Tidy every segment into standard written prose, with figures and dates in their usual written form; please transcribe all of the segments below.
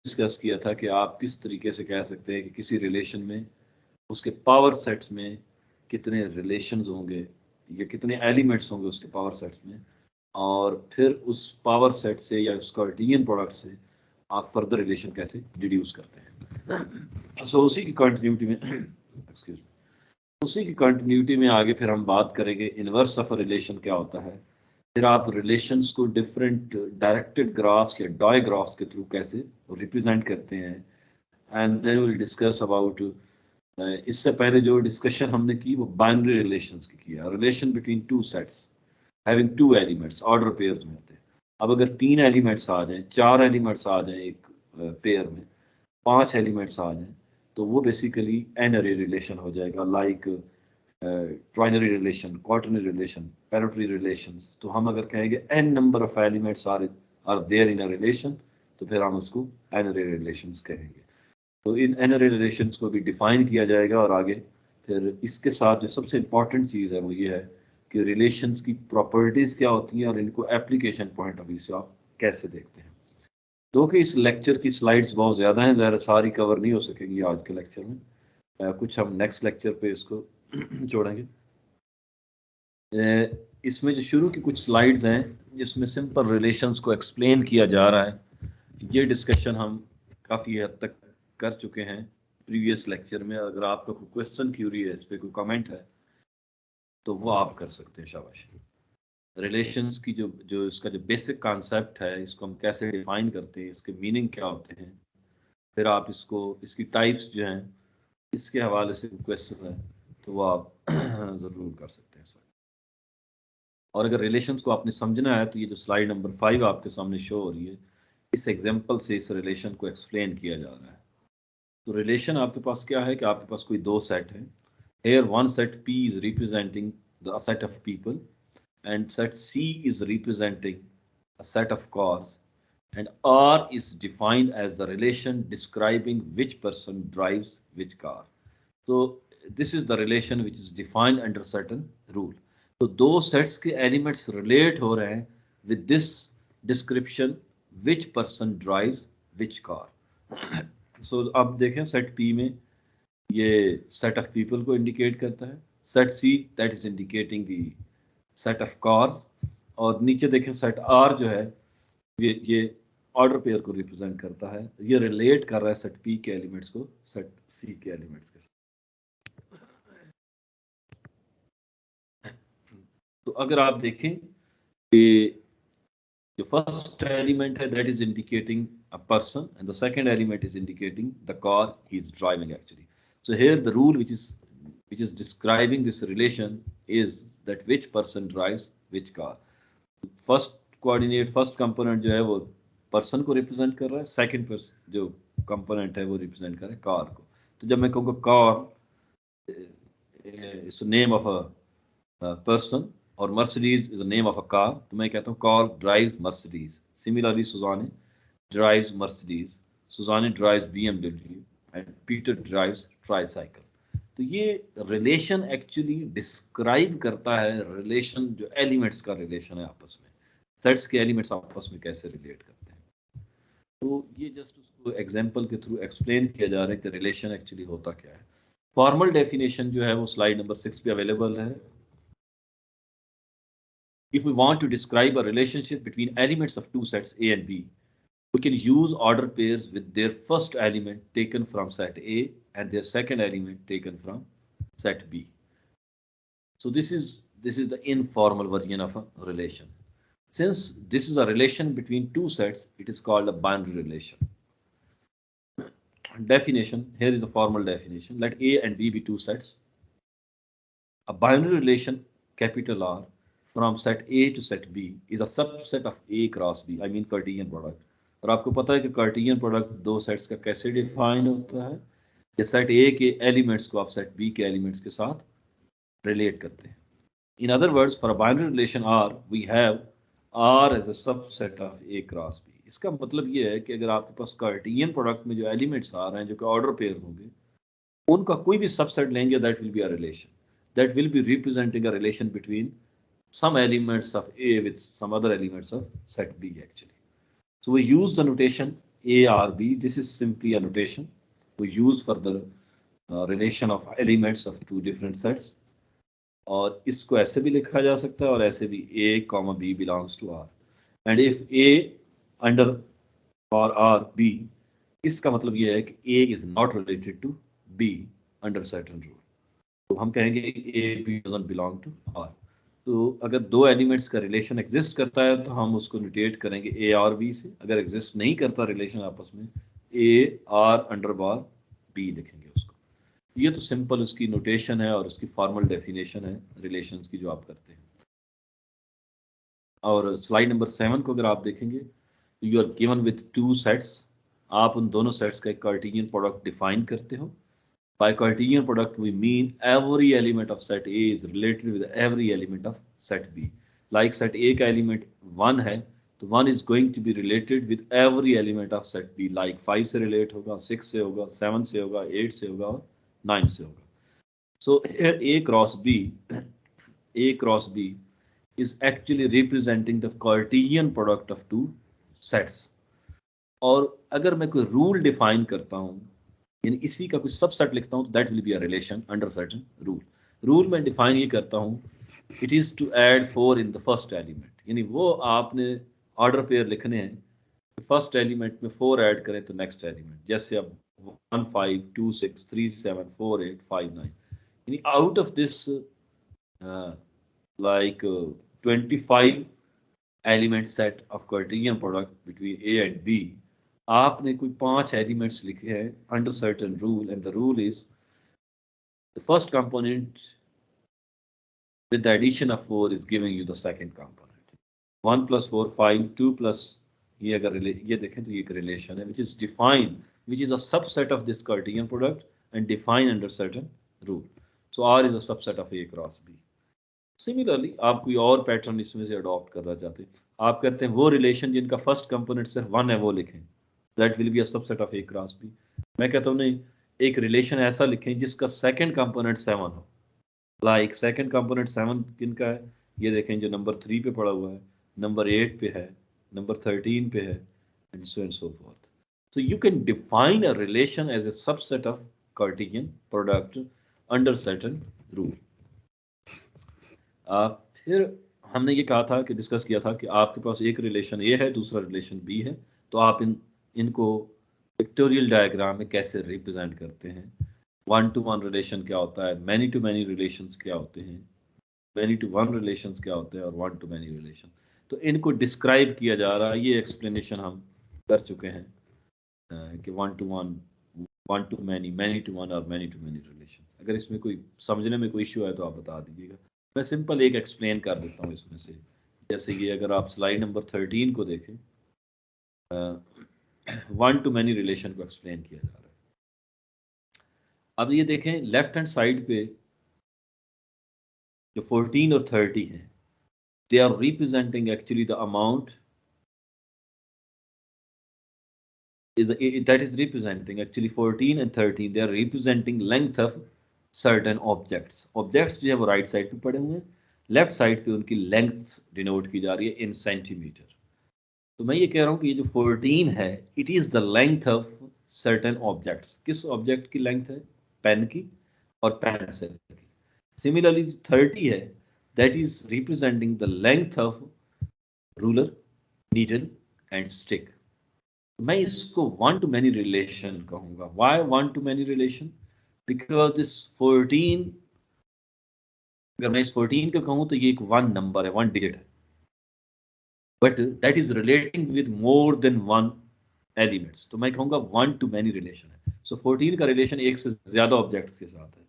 Discuss किया था कि आप किस तरीके से कह सकते हैं कि किसी रिलेशन में उसके पावर सेट्स में कितने रिलेशंस होंगे या कितने एलिमेंट्स होंगे उसके पावर सेट्स में, और फिर उस पावर सेट से या उस कार्टेशियन प्रोडक्ट से आप फर्दर रिलेशन कैसे डिड्यूस करते हैं। सो उसी की कंटिन्यूटी में एक्सक्यूज उसी की कंटिन्यूटी में आगे फिर हम बात करेंगे इनवर्स ऑफ अ रिलेशन क्या होता है। फिर आप रिलेशंस को डिफरेंट डायरेक्टेड ग्राफ्स या डायग्राफ्स के थ्रू कैसे रिप्रेजेंट करते हैं, and then will discuss about इससे पहले जो डिस्कशन हमने की वो बाइनरी रिलेशंस की किया, relation between two sets having two elements order pairs में होते हैं। अब अगर 3 एलिमेंट्स आ जाएं, 4 एलिमेंट्स आ जाएं एक पेयर में, 5 एलिमेंट्स आ जाएं, तो वो बेसिकली एनरी रिलेशन हो जाएगा, like ternary relation, quaternary relation, पैरेटरी रिलेशंस। तो हम अगर कहेंगे n number of elements are there in a relation, तो फिर हम उसको एनरी रिलेशंस कहेंगे। तो इन एनरी रिलेशंस को भी डिफाइन किया जाएगा, और आगे फिर इसके साथ जो सबसे इम्पॉर्टेंट चीज़ है वो ये है कि रिलेशंस की प्रॉपर्टीज़ क्या होती हैं और इनको एप्लीकेशन पॉइंट ऑफ व्यू से आप कैसे देखते हैं। दो कि इस लेक्चर की स्लाइड्स बहुत ज़्यादा हैं, ज़रा सारी कवर नहीं हो सकेंगी आज के लेक्चर में, कुछ हम नेक्स्ट लेक्चर पे इसको जोड़ेंगे। इसमें जो शुरू की कुछ स्लाइड्स हैं जिसमें सिंपल रिलेशंस को एक्सप्लेन किया जा रहा है, ये डिस्कशन हम काफ़ी हद तक कर चुके हैं प्रीवियस लेक्चर में। अगर आपका कोई क्वेश्चन क्यूरी है, इस पर कोई कमेंट है, तो वो आप कर सकते हैं। शाबाश। रिलेशंस की जो जो इसका जो बेसिक कॉन्सेप्ट है, इसको हम कैसे डिफाइन करते हैं, इसके मीनिंग क्या होते हैं, फिर आप इसको इसकी टाइप्स जो हैं इसके हवाले से क्वेश्चन है तो वो आप ज़रूर कर सकते हैं। और अगर रिलेशंस को आपने समझना है तो ये जो स्लाइड नंबर 5 आपके सामने शो हो रही है, इस एग्जांपल से इस रिलेशन को एक्सप्लेन किया जा रहा है। तो रिलेशन आपके पास क्या है कि आपके पास कोई दो सेट है। Here one set P is representing a set of people, and set C is representing a set of cars, and R is defined as the relation describing which person drives which car. So this is the relation which is defined under certain rule. तो दो sets के elements relate हो रहे हैं with this description which person drives which car. So अब देखें set P में ये सेट ऑफ पीपल को इंडिकेट करता है, set see that is indicating the set of cars, और नीचे देखें सेट आर जो है ये ऑर्डर पेयर को रिप्रेजेंट करता है, ये रिलेट कर रहा है सेट पी के एलिमेंट्स को सेट सी के एलिमेंट्स के साथ। तो अगर आप देखें कि जो फर्स्ट एलिमेंट है that is indicating a person, and the second element is indicating the car he is driving actually. So here the rule which is describing this relation is that which person drives which car. First coordinate first component जो है वो person को represent कर रहा है, second जो component है वो रिप्रेजेंट कर रहा है कार को। तो जब मैं कहूँगा car is name of a person और Mercedes is name of a car, तो मैं कहता हूँ car drives Mercedes. Similarly Suzanne drives Mercedes, Suzanne drives BMW, and Peter drives tricycle. तो ये रिलेशन एक्चुअली डिस्क्राइब करता है रिलेशन जो एलिमेंट्स का रिलेशन है आपस में, सेट्स के एलिमेंट्स आपस में कैसे रिलेट करते हैं। तो ये जस्ट उसको एग्जांपल के थ्रू एक्सप्लेन किया जा रहा है कि रिलेशन एक्चुअली होता क्या है। फॉर्मल डेफिनेशन जो है वो स्लाइड नंबर 6 पे अवेलेबल है। If we want to describe a relationship between elements of two sets A and B, we can use order pairs with their first element taken from set A and their second element taken from set B. So this is the informal version of a relation. Since this is a relation between two sets, it is called a binary relation. Definition, here is the formal definition. Let A and B be two sets. A binary relation, capital R, from set A to set B is a subset of A cross B, I mean Cartesian product. और आपको पता है कि Cartesian product दो sets का कैसे define होता है, कि सेट ए के एलिमेंट्स को आप सेट बी के एलिमेंट्स के साथ रिलेट करते हैं। In other words, for a binary relation R we have R as a subset of A cross B. इसका मतलब ये है कि अगर आपके पास कार्टेशियन प्रोडक्ट में जो एलिमेंट्स आ रहे हैं जो कि ऑर्डर पेयर होंगे, उनका कोई भी सबसेट लेंगे that will be a relation, that will be representing a relation between some elements of A with some other elements of set B actually. So we use the notation A or B. This is simply a notation we use for the relation of elements of two different sets. और इसको ऐसे भी लिखा जा सकता है और ऐसे भी A, B belongs to R. And if A under or R B, इसका मतलब ये है कि A is not related to B under certain rule. तो हम कहेंगे A, B doesn't belong to R. तो अगर दो एलिमेंट्स का रिलेशन एग्जिस्ट करता है तो हम उसको नोटेट करेंगे A और B से. अगर एग्जिस्ट नहीं करता रिलेशन आपस में, A R under bar B लिखेंगे उसको. ये तो सिंपल उसकी नोटेशन है और उसकी फॉर्मल डेफिनेशन है रिलेशंस की जो आप करते हैं. और स्लाइड नंबर 7 को अगर आप देखेंगे तो you are given with two sets. आप उन दोनों सेट्स का एक कार्टेशियन प्रोडक्ट डिफाइन करते हो. By Cartesian product, we mean every element of set A is related with every element of set B. Like set A का element 1 है, तो 1 is going to be related with every element of set B. Like 5 से relate होगा, 6 से होगा, 7 से होगा, 8 से होगा और 9 से होगा. So here A cross B is actually representing the Cartesian product of two sets. और अगर मैं कोई रूल डिफाइन करता हूँ, यानी इसी का कुछ सबसेट लिखता हूँ, तो that will be a relation under certain rule. Rule मैं डिफाइन ये करता हूँ, it is to add 4 in the first element. यानी वो आपने ऑर्डर पेयर लिखने हैं, फर्स्ट एलिमेंट में 4 ऐड करें तो नेक्स्ट एलिमेंट. जैसे अब 1 5 2 6 3 7 4 8 5 9, यानी out of this like 25 element set of Cartesian product between A and B, आपने कोई 5 एलिमेंट्स लिखे हैं under certain rule. And the rule is the first component with the addition of 4 is giving you the second component. 1 plus 4 5, 2 plus ये अगर ये देखें तो ये एक रिलेशन है which is defined, which is a subset of this Cartesian product and defined under certain rule. So R is a subset of A cross B. Similarly आप कोई और पैटर्न इसमें से अडॉप्ट करना चाहते हैं, आप कहते हैं वो रिलेशन जिनका फर्स्ट कंपोनेंट सिर्फ 1 है वो लिखें, that will be a subset of A cross B. मैं कहता हूँ नहीं, एक रिलेशन ऐसा लिखें जिसका सेकंड कंपोनेंट 7 हो. लाइक सेकंड कंपोनेंट 7 किनका है, ये देखें जो नंबर 3 पे पड़ा हुआ है, नंबर 8 पे है, नंबर 13 पे है, and so fourth. So you can define a relation as a subset of Cartesian product under certain rule. फिर हमने ये कहा था कि डिस्कस किया था कि आपके पास एक रिलेशन ए है, दूसरा रिलेशन बी है, तो आप इनको पिक्टोरियल डायग्राम में कैसे रिप्रेजेंट करते हैं. 1 to 1 रिलेशन क्या होता है, मैनी टू मैनी रिलेशंस क्या होते हैं, मैनी टू 1 रिलेशंस क्या होते हैं और 1 to मैनी रिलेशन. तो इनको डिस्क्राइब किया जा रहा है. ये एक्सप्लेनेशन हम कर चुके हैं कि 1 to 1, 1 to मैनी टू 1 और मैनी टू मैनी रिलेशन. अगर इसमें कोई समझने में कोई इश्यू है तो आप बता दीजिएगा. मैं सिंपल एक एक्सप्लेन कर देता हूँ इसमें से. जैसे कि अगर आप स्लाइड नंबर 13 को देखें, 1 to मैनी रिलेशन को एक्सप्लेन किया जा रहा है. अब ये देखें लेफ्ट हैंड साइड पे जो 14 और 30 हैं, they are representing actually the amount that is representing actually 14 and 13, they are representing length of certain objects. Objects जो है वो राइट साइड पे पड़े हुए हैं, लेफ्ट साइड पे उनकी लेंथ डिनोट की जा रही है इन सेंटीमीटर. तो मैं ये कह रहा हूँ कि ये जो 14 है, it is the length of certain objects. किस ऑब्जेक्ट की लेंथ है, पेन की और पेंसिल की. सिमिलरली 30 है, that is representing the length of ruler, needle and stick. मैं इसको 1 to मैनी रिलेशन कहूंगा. Why 1 to many relation? Because this 14, अगर मैं इस 14 को कहूं तो ये एक 1 नंबर है, 1 डिजिट है, but that is relating with more than 1 elements. तो मैं कहूंगा 1 to मैनी रिलेशन है. सो 14 का रिलेशन एक से ज्यादा ऑब्जेक्ट्स के साथ है.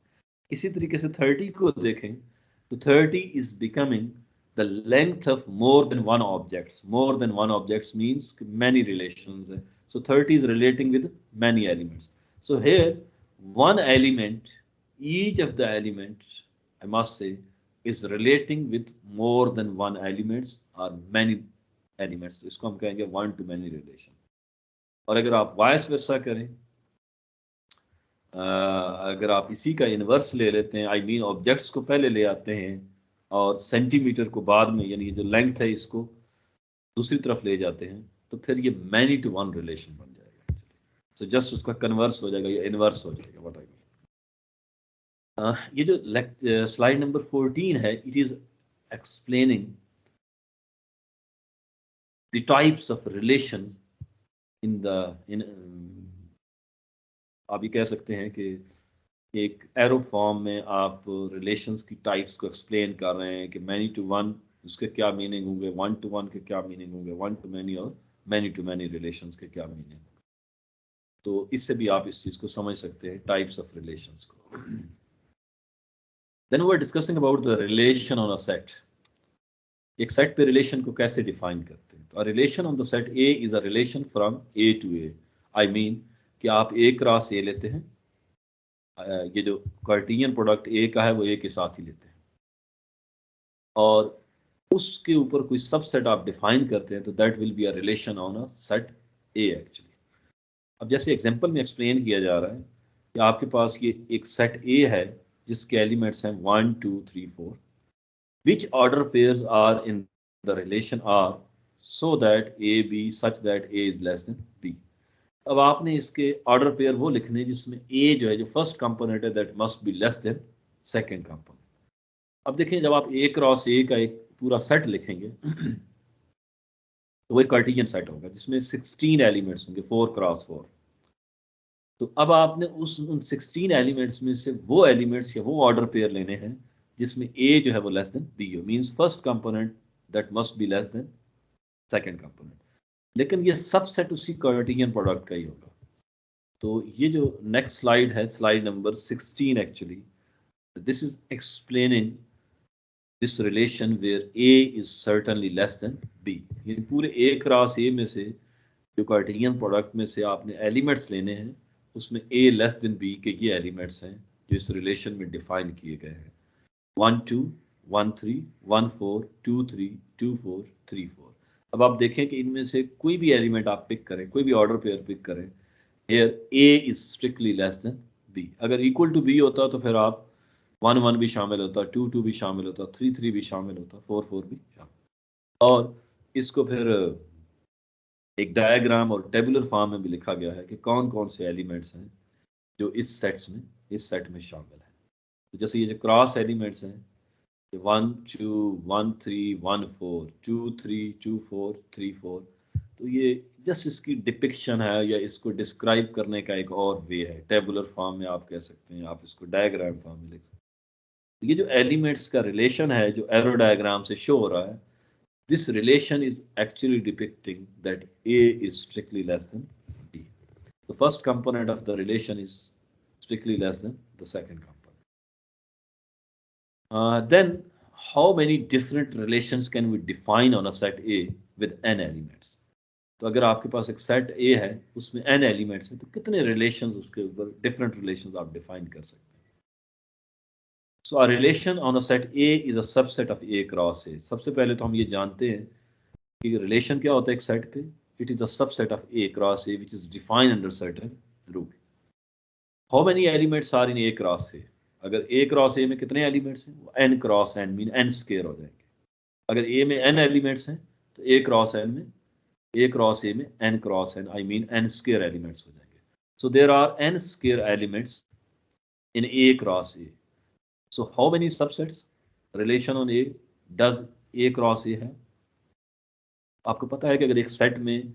इसी तरीके से 30 को देखें तो 30 is becoming the length of more than one objects. More than one objects means many relations. So 30 is relating with many elements. So here one element, each of the elements, I must say, is relating with more than one elements or many elements. तो इसको हम कहेंगे 1 to many relation. और अगर आप vice versa करें, अगर आप इसी का इन्वर्स ले लेते हैं, आई मीन ऑब्जेक्ट्स को पहले ले आते हैं और सेंटीमीटर को बाद में, यानी जो लेंथ है इसको दूसरी तरफ ले जाते हैं, तो फिर ये मैनी टू 1 रिलेशन बन जाएगा. सो जस्ट उसका कन्वर्स हो जाएगा या इनवर्स हो जाएगा, व्हाट आई मीन। ये जो स्लाइड नंबर 14 है, it is explaining the types of relation in आप ये कह सकते हैं कि एक एरो फॉर्म में आप रिलेशंस की टाइप्स को एक्सप्लेन कर रहे हैं कि मैनी टू वन उसके क्या मीनिंग होंगे, वन टू वन के क्या मीनिंग होंगे, वन टू मैनी और मैनी टू मैनी रिलेशंस के क्या मीनिंग। तो इससे भी आप इस चीज को समझ सकते हैं, टाइप्स ऑफ रिलेशंस को। Then we are discussing about the relation on a set. एक सेट पे रिलेशन को कैसे डिफाइन करते हैं। तो a relation on the set A is a relation from A to A. I mean कि आप ए क्रॉस ए लेते हैं, ये जो कार्टेशियन प्रोडक्ट ए का है वो ए के साथ ही लेते हैं, और उसके ऊपर कोई सबसेट आप डिफाइन करते हैं, तो that will be a relation on a set A actually. अब जैसे एग्जांपल में एक्सप्लेन किया जा रहा है कि आपके पास ये एक सेट ए है जिसके एलिमेंट्स हैं 1 2 3 4, which order pairs are in the relation R so that A B such that A is less than B। अब आपने इसके ऑर्डर पेयर वो लिखने जिसमें ए जो है, जो फर्स्ट कंपोनेंट है, that must be less than second component. अब देखिए, जब आप ए क्रॉस ए का एक पूरा सेट लिखेंगे तो वो एक कार्टेशियन सेट होगा जिसमें 16 एलिमेंट्स होंगे, 4 क्रॉस 4। तो अब आपने उन 16 एलिमेंट्स में से वो एलिमेंट्स या वो ऑर्डर पेयर लेने हैं जिसमें ए जो है वो लेस देन बी हो, means first component that must be less than second component. लेकिन ये सबसेट उसी कार्टेशियन प्रोडक्ट का ही होगा। तो ये जो नेक्स्ट स्लाइड है, slide number 16 actually, this is explaining this relation where A is certainly less than B. ये पूरे ए क्रॉस ए में से जो कार्टेशियन प्रोडक्ट में से आपने एलिमेंट्स लेने हैं, उसमें ए लेस देन बी के ये एलिमेंट्स हैं जो इस रिलेशन में डिफाइन किए गए हैं। 1 2 1 3 1 4 2 3 2 4 3 4। अब आप देखें कि इनमें से कोई भी एलिमेंट आप पिक करें, कोई भी ऑर्डर पेयर पिक करें, here A is strictly less than B. अगर इक्वल टू बी होता तो फिर आप 1 1 भी शामिल होता, 2 2 भी शामिल होता, 3 3 भी शामिल होता, 4 4 भी शामिल। और इसको फिर एक डायग्राम और टेबुलर फॉर्म में भी लिखा गया है कि कौन कौन से एलिमेंट्स हैं जो इस सेट में शामिल है। तो जैसे ये जो क्रॉस एलिमेंट्स हैं, 1 2 1 3 1 4 2 3 2 4 3 4, तो ये जस्ट इसकी डिपिक्शन है या इसको डिस्क्राइब करने का एक और वे है। टेबुलर फॉर्म में आप कह सकते हैं, आप इसको डायग्राम फॉर्म में लिख सकते हैं। ये जो एलिमेंट्स का रिलेशन है जो एरो डायग्राम से शो हो रहा है, this relation is actually depicting that A is strictly less than B. The first component of the relation is strictly less than the second component. Then, how many different relations can we define on a set A with n elements? तो अगर आपके पास एक set A है, उसमें n elements हैं, तो कितने relations उसके ऊपर डिफरेंट रिलेशंस आप डिफाइन कर सकते हैं। So a relation on a set A is a subset of A cross A। सबसे पहले तो हम ये जानते हैं कि रिलेशन क्या होता है एक सेट पे। It is a subset of A cross A which is defined under certain rule. How many elements are in A cross A? अगर ए क्रॉस ए में कितने एलिमेंट्स हैं, वो N cross N mean N square हो जाएंगे। अगर ए में N elements हैं तो ए क्रॉस एन में, ए क्रॉस ए में N cross N I mean N square elements हो जाएंगे। So there are N square elements in A cross A. So how many subsets relation on A does A cross A है? आपको पता है कि अगर एक सेट में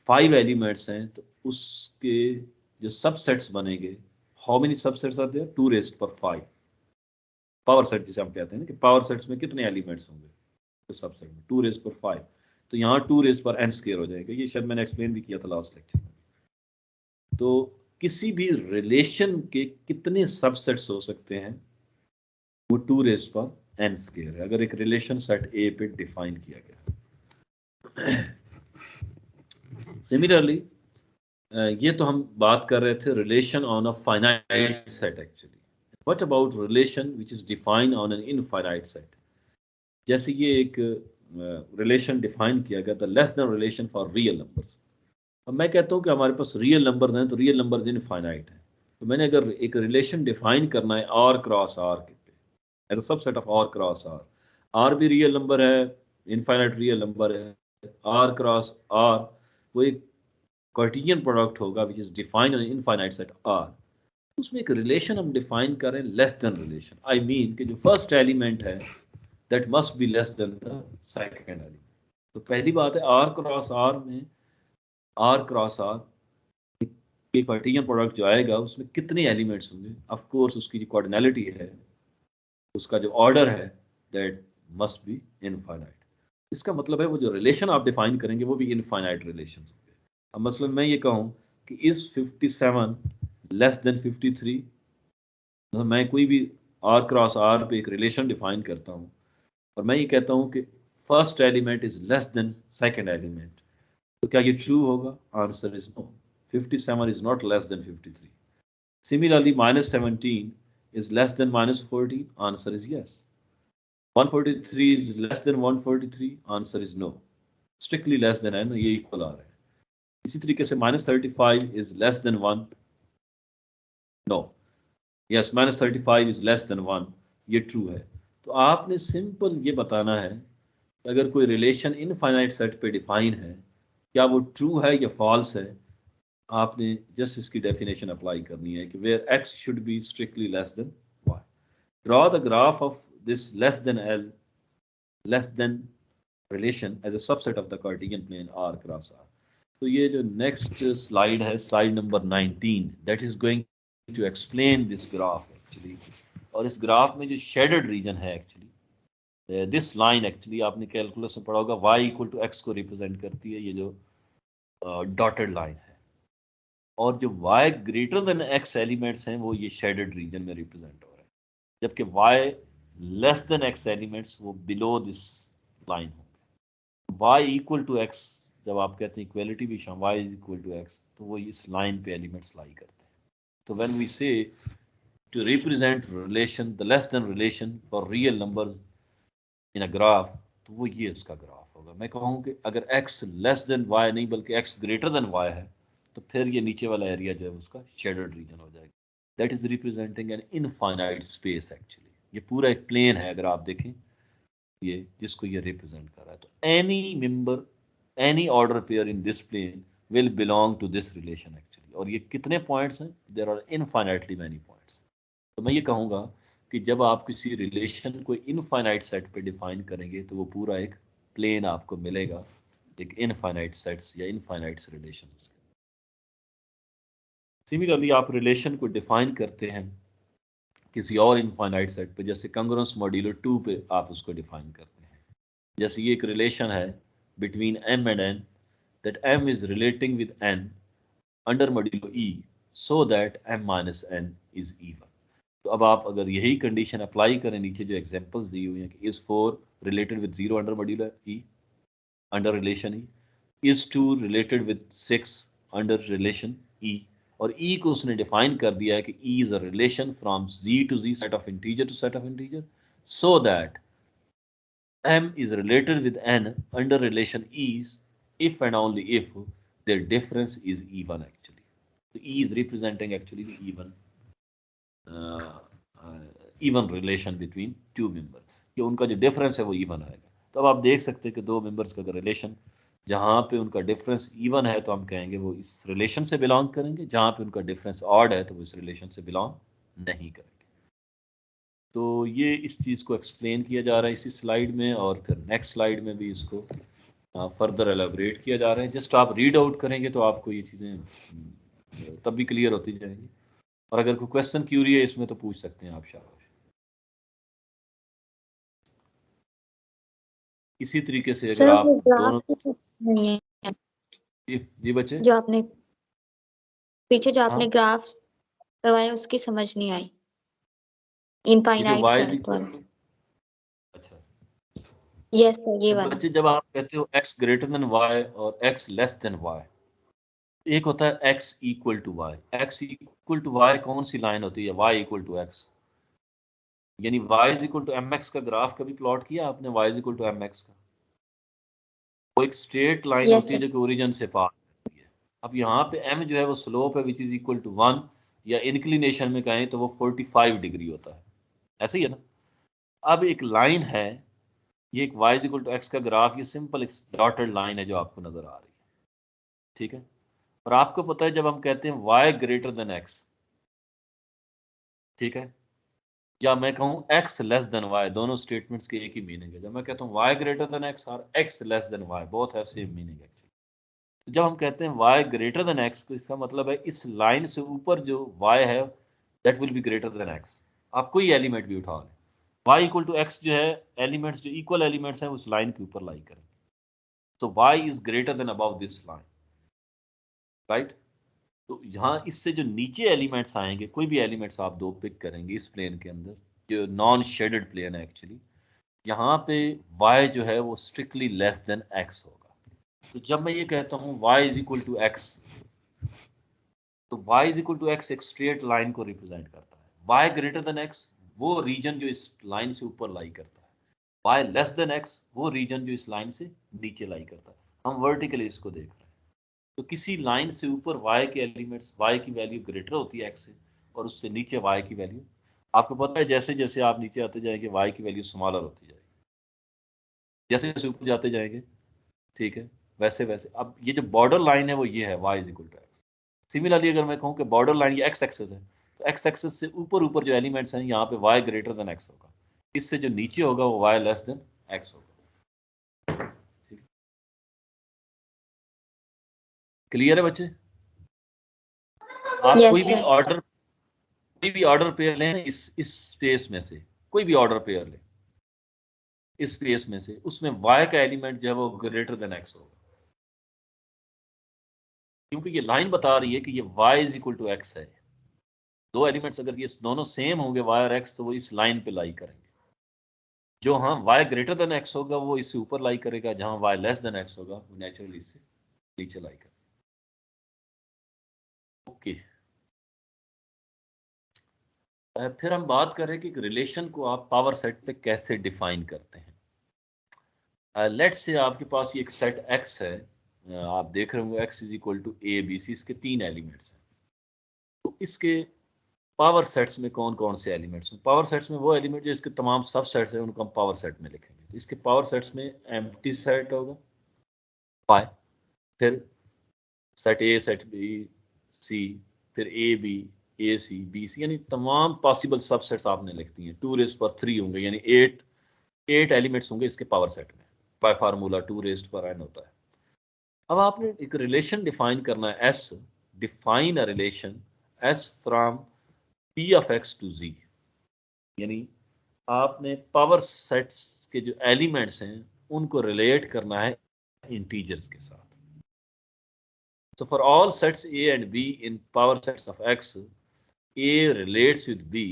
5 एलिमेंट्स हैं तो उसके जो सबसेट्स बनेंगे, हाउ मेनी सबसेट्स आते हैं, 2 रेज्ड पर 5। पावर सेट जिसे हम कहते हैं ना, कि पावर सेट्स में कितने एलिमेंट्स होंगे तो सबसेट में 2 रेज्ड पर 5। तो यहाँ 2 रेज्ड पर n स्क्वायर हो जाएगा। ये शायद मैंने एक्सप्लेन भी किया था लास्ट लेक्चर में। तो किसी भी रिलेशन के कितने सबसेट्स हो सकते हैं, वो 2 रेज्ड पर n स्क्वायर है अगर एक रिलेशन सेट ए पे डिफाइन किया गया। सिमिलरली, ये तो हम बात कर रहे थे relation on a finite set actually. What about relation which is defined on an infinite set? जैसे ये एक रिलेशन डिफाइन किया गया, the less than relation for real numbers. अब मैं कहता हूँ कि हमारे पास रियल नंबर्स हैं तो रियल नंबर्स इनफाइनाइट हैं। तो मैंने अगर एक रिलेशन डिफाइन करना है आर क्रॉस आर के पे as a subset of R cross R, R भी रियल नंबर है, इनफाइनाइट रियल नंबर है, आर क्रॉस आर वो एक कार्टेशियन प्रोडक्ट होगा which is defined on infinite set R, उसमें एक रिलेशन हम डिफाइन करें less than relation. I mean कि जो फर्स्ट एलिमेंट है that must be less than the second element. तो पहली बात है आर क्रॉस आर में, आर क्रॉस आर के कार्टेशियन प्रोडक्ट जो आएगा उसमें कितने एलिमेंट्स होंगे। ऑफ कोर्स उसकी जो कोऑर्डिनैलिटी है, उसका जो ऑर्डर है, दैट मस्ट बी इनफाइनाइट। इसका मतलब है वो जो रिलेशन आप डिफाइन करेंगे वो भी इनफाइनाइट रिलेशन होंगे। अब मसलन मैं ये कहूँ कि इज 57 लेस देन 53, मतलब मैं कोई भी आर क्रॉस आर पे एक रिलेशन डिफाइन करता हूँ और मैं ये कहता हूँ कि first element is less than second element, तो क्या ये ट्रू होगा? Answer is no, 57 is not less than 53. Similarly, minus 17 is less than minus 14. Answer is yes. 143 is less than 143. Answer is no. Strictly less than है ना, ये equal आ रहा है। इसी तरीके से minus 35 is less than 1. No. Yes, minus 35 is less than 1. ये true है। तो आपने सिंपल ये बताना है कि अगर कोई रिलेशन इनफाइनाइट सेट पे डिफाइन है, क्या वो ट्रू है या फॉल्स है। आपने जस्ट इसकी डेफिनेशन अप्लाई करनी है कि where x should be strictly less than y। Draw the graph of this less than l less than relation as a subset of the Cartesian plane r cross r। तो ये जो next slide है, slide number 19, that is going to explain this graph actually. और इस graph में जो shaded region है actually, this line actually आपने कैलकुलस में पढ़ा होगा, y इक्वल टू x को रिप्रेजेंट करती है, ये जो डॉटेड लाइन है। और जो y greater than x elements हैं वो ये शेडेड रीजन में रिप्रेजेंट हो रहे हैं, जबकि y less than x elements वो बिलो दिस लाइन होंगे। y इक्वल टू x, जब आप कहते हैं इक्वलिटी भी शाम y is equal to x, तो वो इस लाइन पे एलिमेंट्स लाई करते हैं। तो when we say to represent relation the less than relation for real numbers in a graph, तो वो ये इसका ग्राफ होगा। मैं कहूँ कि अगर x लेस देन y नहीं बल्कि x ग्रेटर देन y है, तो फिर ये नीचे वाला एरिया जो है उसका शेडेड रीजन हो जाएगा। That is representing an infinite space actually. ये पूरा एक प्लेन है, अगर आप देखें ये जिसको ये रिप्रेजेंट कर रहा है। तो any member, any order pair in this plane will belong to this relation actually. और ये कितने पॉइंट्स हैं? There are infinitely many points. तो मैं ये कहूँगा कि जब आप किसी रिलेशन को इनफाइनाइट सेट पे डिफाइन करेंगे तो वो पूरा एक प्लेन आपको मिलेगा, एक इनफाइनाइट सेट्स या इनफाइनाइट रिलेशन। सिमिलरली आप रिलेशन को डिफाइन करते हैं किसी और इनफाइनाइट सेट पे, जैसे कंग्रुएंस मॉड्यूलो 2 पे आप उसको डिफाइन करते हैं। जैसे ये एक रिलेशन है between m and n, that m is relating with n under modulo e so that m minus n is even. तो अब आप अगर यही कंडीशन अप्लाई करें, नीचे जो एग्जांपल्स दी हुई हैं कि is 4 related with 0 under modulo e under relation e, is 2 related with 6 under relation e, और e को उसने डिफाइन कर दिया है कि e is a relation from z to z, set of integer to set of integer, so that m is related with n under relation e if and only if their difference is even actually. So e is representing actually the uh, even relation between two members, कि उनका जो difference है वो even आएगा। तो अब आप देख सकते हैं कि दो मेंबर्स का रिलेशन जहाँ पे उनका डिफरेंस इवन है तो हम कहेंगे वो इस रिलेशन से बिलोंग करेंगे, जहाँ पे उनका डिफरेंस ऑड है तो वो इस रिलेशन से बिलोंग नहीं करेंगे। तो ये इस चीज़ को एक्सप्लेन किया जा रहा है इसी स्लाइड में, और फिर नेक्स्ट स्लाइड में भी इसको फर्दर एलाबरेट किया जा रहा है। जस्ट आप रीड आउट करेंगे तो आपको ये चीज़ें तब भी क्लियर होती जाएंगी। और अगर कोई क्वेश्चन क्यूरी है इसमें तो पूछ सकते हैं आप शाबाश। इसी तरीके से अगर सर आप वो दोनों ग्राफ नहीं है जी बच्चे, जो आपने पीछे जो हाँ आपने ग्राफ करवाया उसकी समझ नहीं आई, ये जो infinite y is set equal वाला। टू, अच्छा यस सर, ये तो वाला। बच्चे जब आप कहते हो x ग्रेटर देन y और x लेस देन y, एक होता है x equal to y। x equal to y कौन सी लाइन होती है? y इक्वल टू x, यानी y is equal to mx का ग्राफ कभी प्लॉट किया आपने? y is equal to mx का वो एक स्ट्रेट लाइन यस होती है सर। जो कि ओरिजिन से पास होती है। अब यहाँ पे m जो है वो स्लोप है विच इज इक्वल टू 1, या इंक्लिनेशन में कहें तो वो 45 डिग्री होता है, ऐसे ही है ना। अब एक लाइन है, ये एक y इक्वल टू x का ग्राफ, ये सिंपल एक डॉटेड लाइन है जो आपको नजर आ रही है, ठीक है। और आपको पता है जब हम कहते हैं y ग्रेटर देन x, ठीक है, या मैं कहूँ x लेस देन y, दोनों स्टेटमेंट्स के एक ही मीनिंग है। जब मैं कहता हूँ y ग्रेटर देन x और x less than y, both have same meaning actually. जब हम कहते हैं y ग्रेटर देन x, तो इसका मतलब है इस लाइन से ऊपर जो y है that will be greater than x। आप कोई एलिमेंट भी उठा लें, y इक्वल टू x जो है, एलिमेंट्स जो इक्वल एलिमेंट्स हैं उस लाइन के ऊपर लाई करें, तो y is greater than above this line, right. तो यहाँ इससे जो नीचे एलिमेंट्स आएंगे, कोई भी एलिमेंट्स आप दो पिक करेंगे इस प्लेन के अंदर, जो नॉन शेडेड प्लेन है एक्चुअली, यहाँ पे y जो है वो स्ट्रिक्टली लेस देन x होगा। तो जब मैं ये कहता हूँ y is equal to x, तो y is equal to x एक स्ट्रेट लाइन को रिप्रेजेंट करता है। y ग्रेटर देन x वो रीजन जो इस लाइन से ऊपर लाई करता है, y लेस देन x वो रीजन जो इस लाइन से नीचे लाई करता है। हम वर्टिकली इसको देख रहे हैं। तो किसी लाइन से ऊपर y के एलिमेंट्स, y की वैल्यू ग्रेटर होती है x से, और उससे नीचे y की वैल्यू, आपको पता है जैसे जैसे आप नीचे आते जाएंगे y की वैल्यू स्मॉलर होती जाएगी, जैसे जैसे ऊपर जाते जाएंगे, ठीक है, वैसे वैसे। अब ये जो बॉर्डर लाइन है वो ये है, y is equal to x। Similarly अगर मैं कहूँ कि बॉर्डर लाइन ये x एक्सेस है, तो x एक्सेस से ऊपर ऊपर जो एलिमेंट्स हैं यहाँ पे y ग्रेटर देन x होगा, इससे जो नीचे होगा वो y लेस देन x होगा। क्लियर है बच्चे? आप यस कोई भी सर। ऑर्डर, कोई भी ऑर्डर पेयर लें इस स्पेस में से, कोई भी ऑर्डर पेयर लें इस स्पेस में से, उसमें y का एलिमेंट जो है वो ग्रेटर देन x होगा, क्योंकि ये लाइन बता रही है कि ये y is equal to x है। दो एलिमेंट्स अगर ये दोनों सेम होंगे y और x, तो वो इस लाइन पे लाई करेंगे। जो हाँ y ग्रेटर देन x होगा वो इससे ऊपर लाई करेगा, जहां y लेस देन x होगा वो नेचुरली इससे नीचे लाई करेगा। ओके, फिर हम बात करें कि रिलेशन को आप पावर सेट पे कैसे डिफाइन करते हैं। लेट्स से आपके पास ये एक सेट x है, आप देख रहे होंगे x is equal to A B C, इसके 3 एलिमेंट्स हैं। तो इसके पावर सेट्स में कौन कौन से एलिमेंट्स हैं? पावर सेट्स में वो एलिमेंट जो इसके तमाम सब सेट्स हैं उनको हम पावर सेट में लिखेंगे। तो इसके पावर सेट्स में एम्प्टी सेट होगा पाई, फिर सेट ए, सेट बी, सी, फिर A B, A C, B C, यानी तमाम पॉसिबल सब सेट्स आपने लिख दी हैं। 2⁻³ होंगे, यानी 8 एलिमेंट्स होंगे इसके पावर सेट में। बाय फार्मूला 2⁻n होता है। अब आपने एक रिलेशन डिफाइन करना है, S, define a relation S from P of X to G, यानी आपने पावर सेट्स के जो एलिमेंट्स हैं उनको रिलेट करना है इंटीजर्स के साथ। So for all sets A and B in power sets of X, A relates with B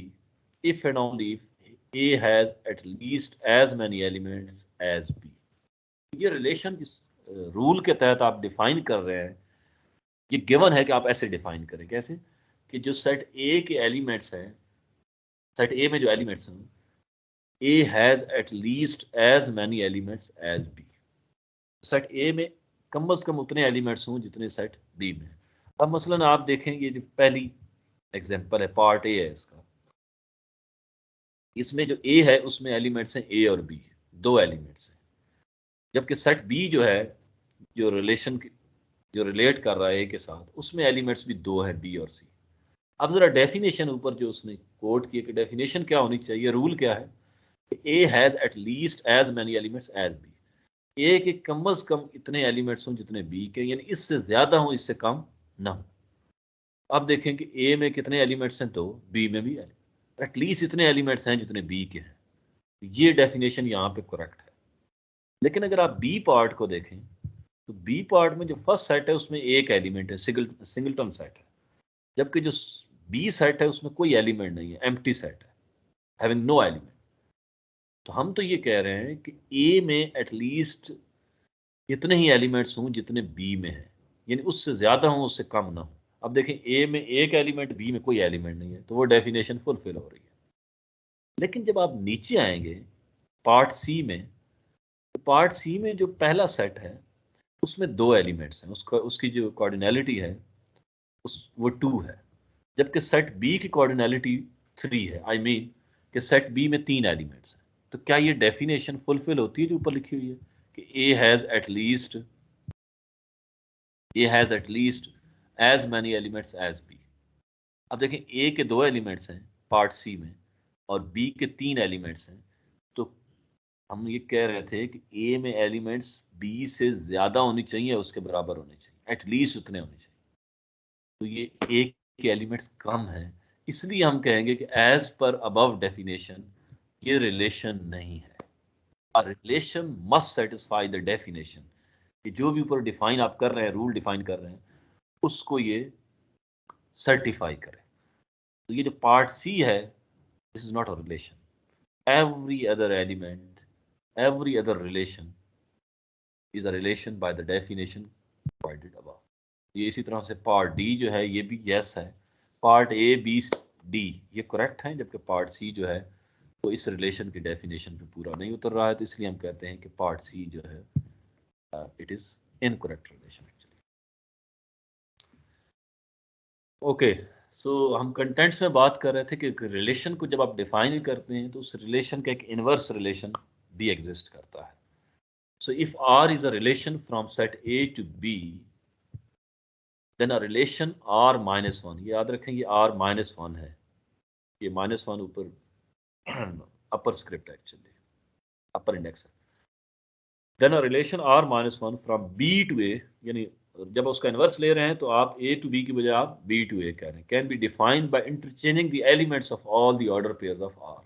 if and only if A has at least as many elements as B. ये relation जिस rule के तहत आप define कर रहे हैं, ये given है कि आप ऐसे डिफाइन करें। कैसे? कि जो सेट A के एलिमेंट्स हैं, सेट A में जो एलिमेंट्स हैं, A has at least as many elements as B. Set A में कम से कम उतने एलिमेंट्स हों जितने सेट B में। अब मसलन आप देखेंगे जो पहली एग्जांपल है, पार्ट ए है इसका, इसमें जो A है उसमें एलिमेंट्स हैं A और B, 2 एलिमेंट्स हैं। जबकि सेट B जो है, जो रिलेशन जो रिलेट कर रहा है A के साथ, उसमें एलिमेंट्स भी 2 है, B और C। अब जरा डेफिनेशन ऊपर जो उसने कोट की कि डेफिनेशन क्या होनी चाहिए, रूल क्या है कि A has at least as many elements as B। A के कम से कम इतने एलिमेंट्स हों जितने बी के, यानी इससे ज्यादा हों इससे कम ना हो। अब देखें कि ए में कितने एलिमेंट्स हैं, तो बी में भी एटलीस्ट इतने एलिमेंट्स हैं जितने बी के हैं। ये डेफिनेशन यहाँ पे करेक्ट है। लेकिन अगर आप बी पार्ट को देखें, तो बी पार्ट में जो फर्स्ट सेट है उसमें एक एलिमेंट है, सिंगलटन सेट है। जबकि जो बी सेट है उसमें कोई एलिमेंट नहीं है, एम्प्टी सेट है, हैविंग नो एलिमेंट। तो हम तो ये कह रहे हैं कि ए में एटलीस्ट इतने ही एलिमेंट्स हों जितने बी में हैं, यानी उससे ज्यादा हों उससे कम ना हो। अब देखें ए में एक एलिमेंट, बी में कोई एलिमेंट नहीं है, तो वो डेफिनेशन फुलफिल हो रही है। लेकिन जब आप नीचे आएंगे पार्ट सी में, तो पार्ट सी में जो पहला सेट है उसमें 2 एलिमेंट्स हैं, उसका उसकी जो कार्डिनैलिटी है वो 2 है। जबकि सेट बी की कार्डिनैलिटी 3 है, आई मीन कि सेट बी में 3 एलिमेंट्स हैं। तो क्या ये डेफिनेशन फुलफिल होती है जो ऊपर लिखी हुई है कि A has at least as many elements as B. अब देखें ए के 2 एलिमेंट्स हैं पार्ट सी में और बी के 3 एलिमेंट्स हैं, तो हम ये कह रहे थे कि ए में एलिमेंट्स बी से ज़्यादा होनी चाहिए, उसके बराबर होने चाहिए, एटलीस्ट उतने होने चाहिए। तो ये ए के एलिमेंट्स कम हैं, इसलिए हम कहेंगे कि एज पर अबव डेफिनेशन ये रिलेशन नहीं है। A relation must satisfy the definition, कि जो भी ऊपर डिफाइन आप कर रहे हैं, रूल डिफाइन कर रहे हैं, उसको ये सर्टिफाई करे। तो ये जो पार्ट सी है, this is not a relation. Every other element, every other relation is a relation by the definition provided above. ये इसी तरह से पार्ट डी जो है, ये भी यस है। पार्ट ए बी डी ये करेक्ट है, जबकि पार्ट सी जो है वो इस रिलेशन की डेफिनेशन पे पूरा नहीं उतर रहा है, तो इसलिए हम कहते हैं कि पार्ट सी जो है it is incorrect relation actually. Okay, so हम कंटेंट्स में बात कर रहे थे कि रिलेशन को जब आप डिफाइन करते हैं तो उस रिलेशन का एक इनवर्स रिलेशन भी एग्जिस्ट करता है। So if R is a relation from set A to B, then a relation R minus one, याद रखें ये आर माइनस वन है, ये माइनस वन ऊपर upper script actually, upper index है। Then a relation R minus one from B to A, यानी जब उसका इनवर्स ले रहे हैं तो आप ए टू बी की बजाय आप बी टू ए कह रहे हैं, can be defined by interchanging the elements of all the order pairs of R.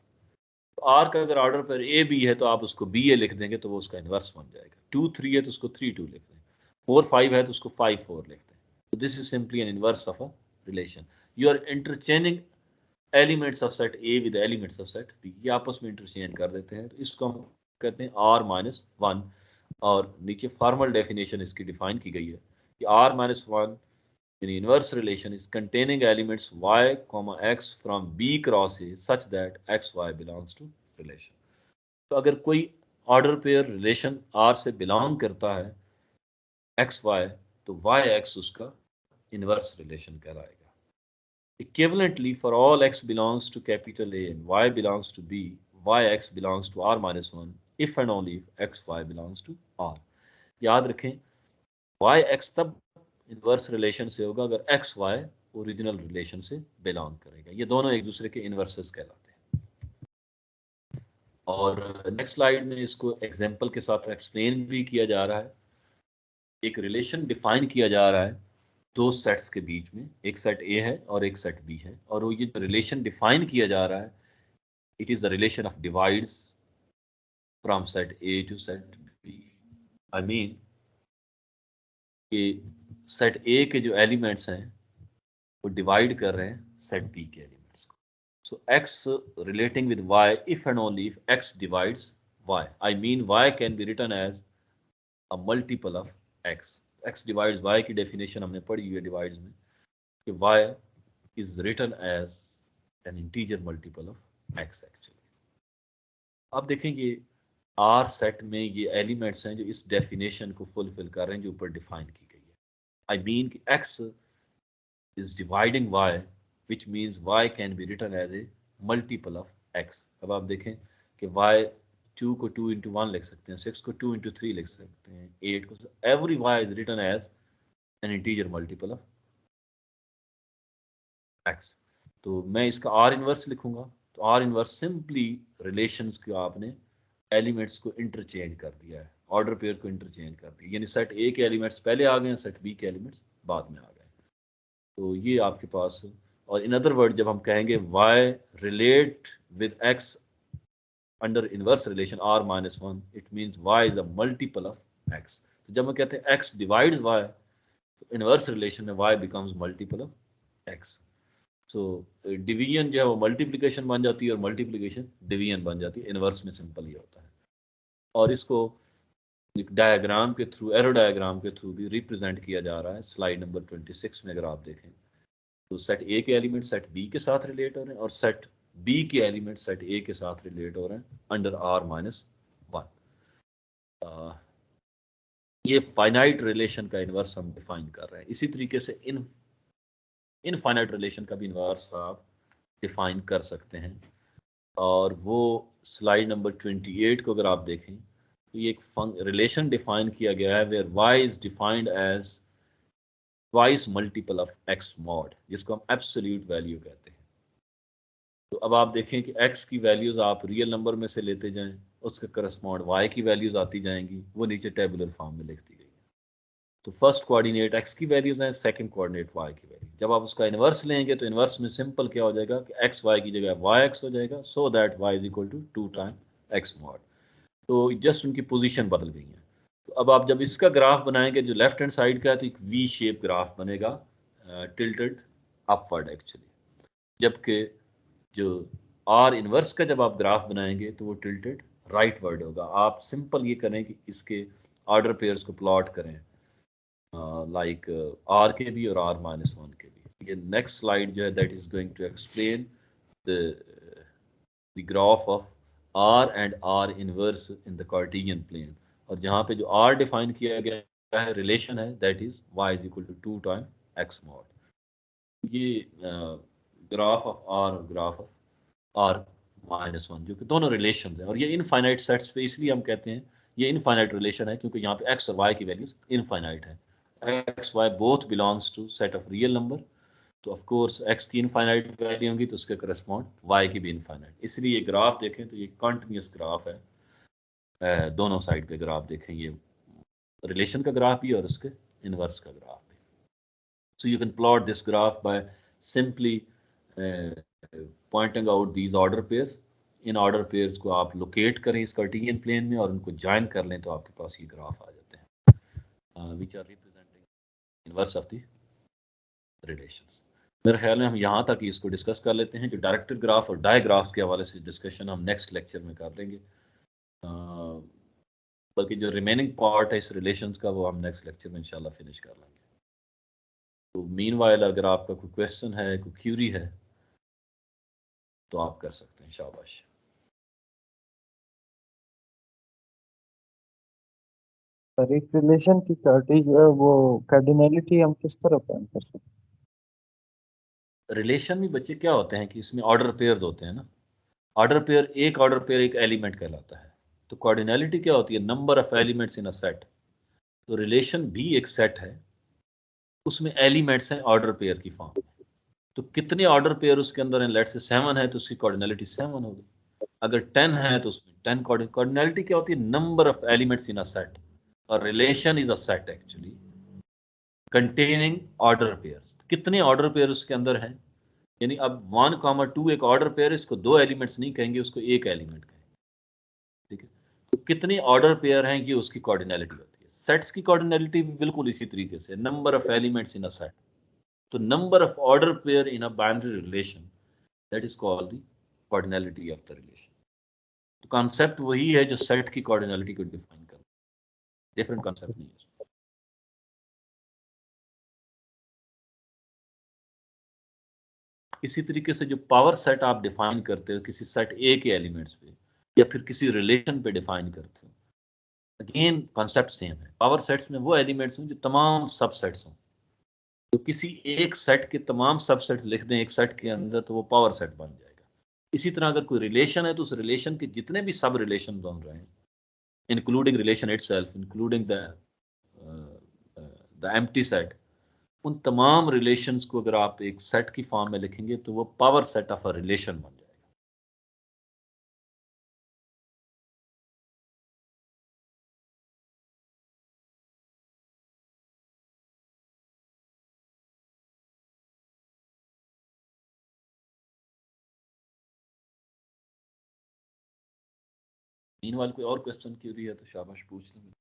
तो आर का अगर ऑर्डर पेयर ए बी है तो आप उसको बी ए लिख देंगे तो वो उसका इनवर्स बन जाएगा। 2 3 है तो उसको 3 2 लिख दें, 4 5 है तो उसको 5 4 लिख दें। तो this is simply an inverse of a relation. You are interchanging elements of set A with elements of set B, ये आपस में इंटरचेंज कर देते हैं, तो इसको हम कहते हैं आर माइनस वन। और नीचे फॉर्मल डेफिनेशन इसकी डिफाइन की गई है कि R minus one in inverse relation is containing elements y, x from b cross a such that x y belongs to relation. तो अगर कोई ऑर्डर पेयर रिलेशन R से बिलोंग करता है x y, तो y x उसका inverse relation कहलाएगा। Equivalently, for all x belongs to capital A and y belongs to B, yx belongs to R minus 1 if and only if xy belongs to R। याद रखें yx तब inverse relation से होगा अगर xy original relation से belong करेगा। ये दोनों एक दूसरे के इनवर्सेस कहलाते हैं। और नेक्स्ट स्लाइड में इसको एग्जांपल के साथ एक्सप्लेन भी किया जा रहा है। एक रिलेशन डिफाइन किया जा रहा है दो सेट्स के बीच में, एक सेट ए है और एक सेट बी है, और वो ये जो रिलेशन डिफाइन किया जा रहा है, it is the relation of divides from set A to set B. I mean कि सेट ए के जो एलिमेंट्स हैं वो डिवाइड कर रहे हैं सेट बी के एलिमेंट्स को। So X relating with Y if and only if X divides Y, I mean Y can be written as a multiple of X. X divides Y की definition हमने पढ़ी हुई है डिवाइड्स में कि Y is written as an integer multiple of x actually। अब देखेंगे R set में ये एलिमेंट्स हैं जो इस डेफिनेशन को फुलफिल कर रहे हैं जो ऊपर डिफाइन की गई है। आई मीन कि x is dividing y, which means y can be written as a multiple of x। अब आप देखें कि y 2 को 2 into 1 लिख सकते हैं, 6 को 2 into 3 लिख सकते हैं, 8 को, every y is written as an integer multiple of x। तो मैं इसका R इनवर्स लिखूंगा, तो R इनवर्स सिंपली रिलेशंस को आपने एलिमेंट्स को इंटरचेंज कर दिया है, ऑर्डर पेयर को इंटरचेंज कर दिया, यानी सेट ए के एलिमेंट्स पहले आ गए, सेट बी के एलिमेंट्स बाद में आ गए। तो ये आपके पास, और इन अदर वर्ड जब हम कहेंगे y relate with x under inverse relation R minus one, it means y is a multiple of x। तो जब हम कहते हैं x डिवाइड y, तो इनवर्स रिलेशन में y becomes multiple of x। So division जो है वो मल्टीप्लिकेशन बन जाती है और मल्टीप्लिकेशन डिवीजन बन जाती है, इनवर्स में सिंपल ही होता है। और इसको एक डायग्राम के थ्रू, एरो डायग्राम के थ्रू भी रिप्रेजेंट किया जा रहा है। स्लाइड नंबर 26 में अगर आप देखें तो सेट ए के एलिमेंट सेट बी के साथ रिलेट हो रहे हैं और सेट बी के एलिमेंट सेट ए के साथ रिलेट हो रहे हैं अंडर R माइनस वन। ये फाइनाइट रिलेशन का इनवर्स हम डिफाइन कर रहे हैं। इसी तरीके से इनफाइनाइट रिलेशन का भी इनवर्स आप डिफाइन कर सकते हैं, और वो स्लाइड नंबर 28 को अगर आप देखें तो ये एक रिलेशन डिफाइन किया गया है where y is defined as twice multiple of x mod, जिसको हम एब्सोल्यूट वैल्यू कहते हैं। तो अब आप देखें कि x की वैल्यूज आप रियल नंबर में से लेते जाएं, उसके करस्पॉन्ड y की वैल्यूज आती जाएंगी, वो नीचे टेबुलर फॉर्म में लिख दी गई है। तो फर्स्ट कोऑर्डिनेट x की वैल्यूज हैं, सेकंड कोऑर्डिनेट y की वैल्यू। जब आप उसका इन्वर्स लेंगे तो इन्वर्स में सिंपल क्या हो जाएगा कि x y की जगह yx हो जाएगा, so that y is equal to 2 time x mod. तो जस्ट उनकी पोजीशन बदल गई है। तो अब आप जब इसका ग्राफ बनाएंगे जो लेफ्ट हैंड साइड का है, तो एक वी शेप ग्राफ बनेगा, टिल्टेड अपवर्ड एक्चुअली। जबकि जो आर इनवर्स का जब आप ग्राफ बनाएंगे तो वो टिल्टेड राइट वर्ड होगा। आप सिंपल ये करें कि इसके ऑर्डर पेयर्स को प्लॉट करें, लाइक आर के भी और आर माइनस वन के भी। ये नेक्स्ट स्लाइड जो है that is going to explain the the graph of R and R inverse in the Cartesian plane. और जहाँ पे जो आर डिफाइन किया गया है रिलेशन है, that is y is equal to 2 time x mod. ये ग्राफ ऑफ आर और graph of R minus one, जो कि दोनों रिलेशन है। और ये इनफाइनाइट सेट्स पे इसलिए हम कहते हैं ये इनफाइनाइट रिलेशन है, क्योंकि यहाँ पे एक्स और वाई की वैल्यूज इनफाइनाइट है। X y both belongs to set of real number, तो ऑफ कोर्स एक्स की इनफाइनाइट वैल्यू होंगी तो उसके करस्पॉन्ड वाई की भी इनफाइनाइट। इसलिए ये ग्राफ देखें तो ये कंटिन्यूस ग्राफ है, दोनों साइड पे ग्राफ देखें, ये रिलेशन का ग्राफ भी और उसके इनवर्स का ग्राफ भी। So you can plot this graph by simply pointing out these order pairs. In order pairs को आप लोकेट करें इस कार्टेशियन प्लेन में और उनको ज्वाइन कर लें तो आपके पास ये ग्राफ आ जाते हैं, which are representing inverse of the relations. मेरे ख्याल में हम यहाँ तक ही इसको डिस्कस कर लेते हैं। जो डायरेक्टेड ग्राफ और डायग्राफ के हवाले से डिस्कशन हम नेक्स्ट लेक्चर में कर लेंगे, बल्कि जो रिमेनिंग पार्ट है इस रिलेशंस का वो हम नेक्स्ट लेक्चर में इंशाल्लाह फिनिश कर लेंगे। तो मीनवाइल अगर आपका कोई क्वेश्चन है, कोई क्यूरी है, तो आप कर सकते हैं। शाबाश। पर एक रिलेशन की वो कार्डिनलिटी हम किस तरह फाइंड कर सकते रिलेशन में बच्चे क्या होते हैं कि इसमें ऑर्डर पेयर्स होते हैं ना। ऑर्डर पेयर, एक ऑर्डर पेयर एक एलिमेंट कहलाता है। तो कोऑर्डिनलिटी क्या होती है? Number of elements in a set. तो रिलेशन भी एक सेट है, उसमें एलिमेंट्स हैं ऑर्डर पेयर की फॉर्म में। तो कितने ऑर्डर पेयर उसके अंदर हैं? लेट से 7 है तो उसकी कोऑर्डिनलिटी 7 होगी। अगर 10 है तो उसमें 10। कोऑर्डिनलिटी क्या होती है? Number of elements in a set. और relation is a set actually containing order pairs. कितने ऑर्डर पेयर उसके अंदर हैं? यानी अब 1, 2 एक ऑर्डर पेयर, इसको दो एलिमेंट्स नहीं कहेंगे, उसको एक एलिमेंट कहेंगे। ठीक है। तो कितने ऑर्डर पेयर हैं ये उसकी कोऑर्डिनलिटी होती है। सेट्स की कोऑर्डिनलिटी भी बिल्कुल इसी तरीके से, number of elements in a set. तो number of order pair in a binary relation, that is called the cardinality of the relation. तो कॉन्सेप्ट वही है जो सेट की कोऑर्डिनलिटी को डिफाइन करता है, डिफरेंट कॉन्सेप्ट नहीं है। इसी तरीके से जो पावर सेट आप डिफाइन करते हो किसी सेट ए के एलिमेंट्स पे या फिर किसी रिलेशन पे डिफाइन करते हो, अगेन कॉन्सेप्ट सेम है। पावर सेट्स में वो एलिमेंट्स हों जो तमाम सबसेट्स हों। तो किसी एक सेट के तमाम सबसेट्स लिख दें एक सेट के अंदर तो वो पावर सेट बन जाएगा। इसी तरह अगर कोई रिलेशन है तो उस रिलेशन के जितने भी सब रिलेशन बन रहे हैं, including relation itself, including the empty set, उन तमाम रिलेशंस को अगर आप एक सेट की फॉर्म में लिखेंगे तो वो power set of a relation बन जाएगा। मीनवाइल कोई और क्वेश्चन क्यूरी है तो शाबाश पूछ लेंगे।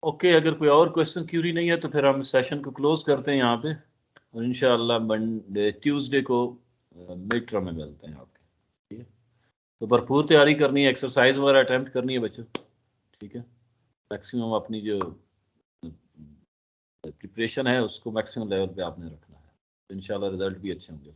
ओके, अगर कोई और क्वेश्चन क्यूरी नहीं है तो फिर हम सेशन को क्लोज करते हैं यहाँ पे, और इंशाल्लाह मंडे ट्यूसडे को मिड टर्म में मिलते हैं आपके। ठीक है, तो भरपूर तैयारी करनी है, एक्सरसाइज वगैरह अटेम्प्ट करनी है बच्चों। ठीक है, मैक्सिमम अपनी जो प्रिपरेशन है उसको मैक्सिमम लेवल पे आपने रखना है, तो इंशाल्लाह रिजल्ट भी अच्छे होंगे।